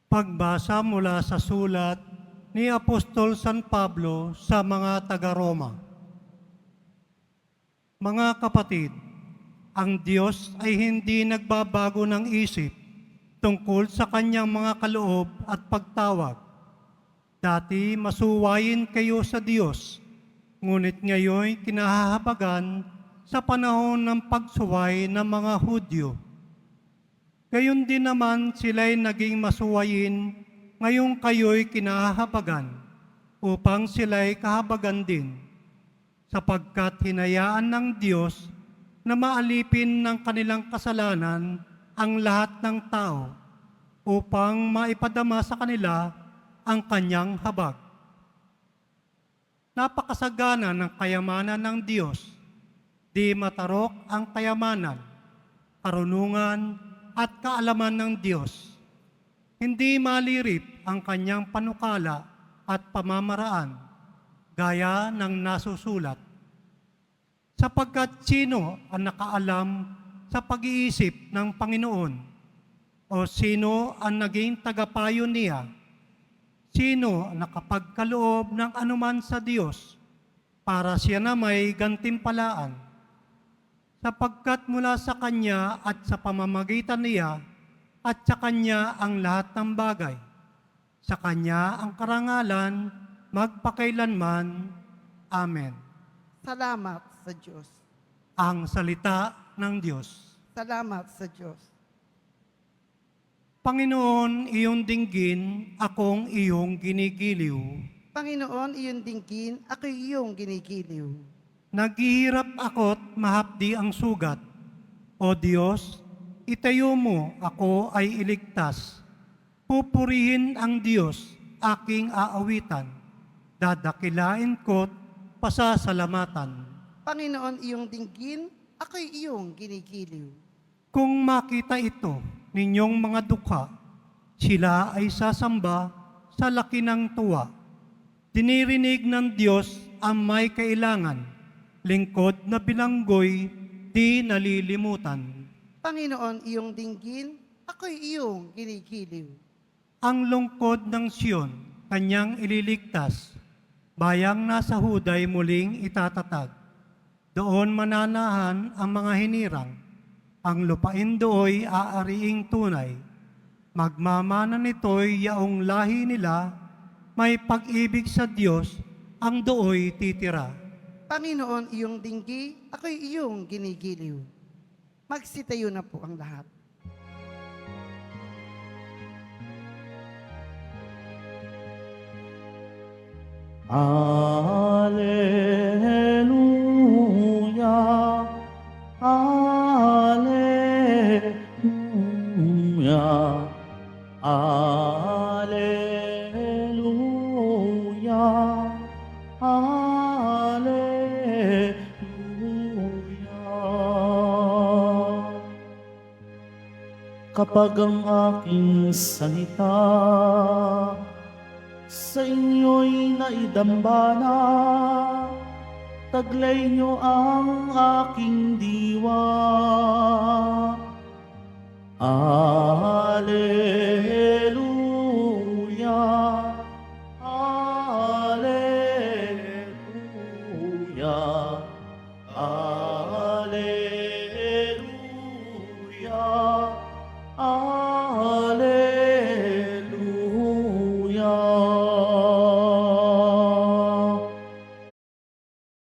Pagbasa mula sa sulat ni Apostol San Pablo sa mga taga-Roma. Mga kapatid, ang Diyos ay hindi nagbabago ng isip tungkol sa kanyang mga kaloob at pagtawag. Dati masuwayin kayo sa Diyos, ngunit ngayon kinahahabagan sa panahon ng pagsuway ng mga Hudyo. Gayon din naman sila'y naging masuwayin, ngayong kayo'y kinahahabagan, upang sila'y kahabagan din, sapagkat hinayaan ng Diyos na maalipin ng kanilang kasalanan ang lahat ng tao, upang maipadama sa kanila ang kanyang habag. Napakasagana ng kayamanan ng Diyos, di matarok ang kayamanan, karunungan, at kaalaman ng Diyos. Hindi malirip ang kanyang panukala at pamamaraan, gaya ng nasusulat. Sapagkat sino ang nakaalam sa pag-iisip ng Panginoon? O sino ang naging tagapayo niya? Sino ang nakapagkaloob ng anuman sa Diyos para siya na may gantimpalaan? Sapagkat mula sa Kanya at sa pamamagitan niya at sa Kanya ang lahat ng bagay. Sa Kanya ang karangalan magpakailanman. Amen. Salamat sa Diyos. Ang salita ng Diyos. Salamat sa Diyos. Panginoon, iyong dinggin, akong iyong ginigiliw. Panginoon, iyong dinggin, ako'y iyong ginigiliw. Naghihirap ako't mahapdi ang sugat. O Diyos, itayo mo, ako ay iligtas. Pupurihin ang Diyos, aking aawitan. Dadakilain ko't pasasalamatan. Panginoon, iyong dinggin, ako'y iyong ginigiliw. Kung makita ito, ninyong mga dukha, sila ay sasamba sa laki ng tuwa. Dinirinig ng Diyos ang may kailangan. Lingkod na bilanggoy, di nalilimutan. Panginoon, iyong dinggin, ako'y iyong ginigiliw. Ang lungkod ng Siyon, kanyang ililigtas. Bayang nasa Huday muling itatatag. Doon mananahan ang mga hinirang. Ang lupain dooy aariing tunay. Magmamana nito'y yaong lahi nila, may pag-ibig sa Diyos, ang dooy titira. Panginoon, iyong dinggi, ako'y iyong ginigiliw. Magsitayo na po ang lahat. Alleluia, Alleluia, Alleluia, Alleluia. Kapag ang aking salita sa inyo'y naidambana, taglay niyo ang aking diwa. Alleluia,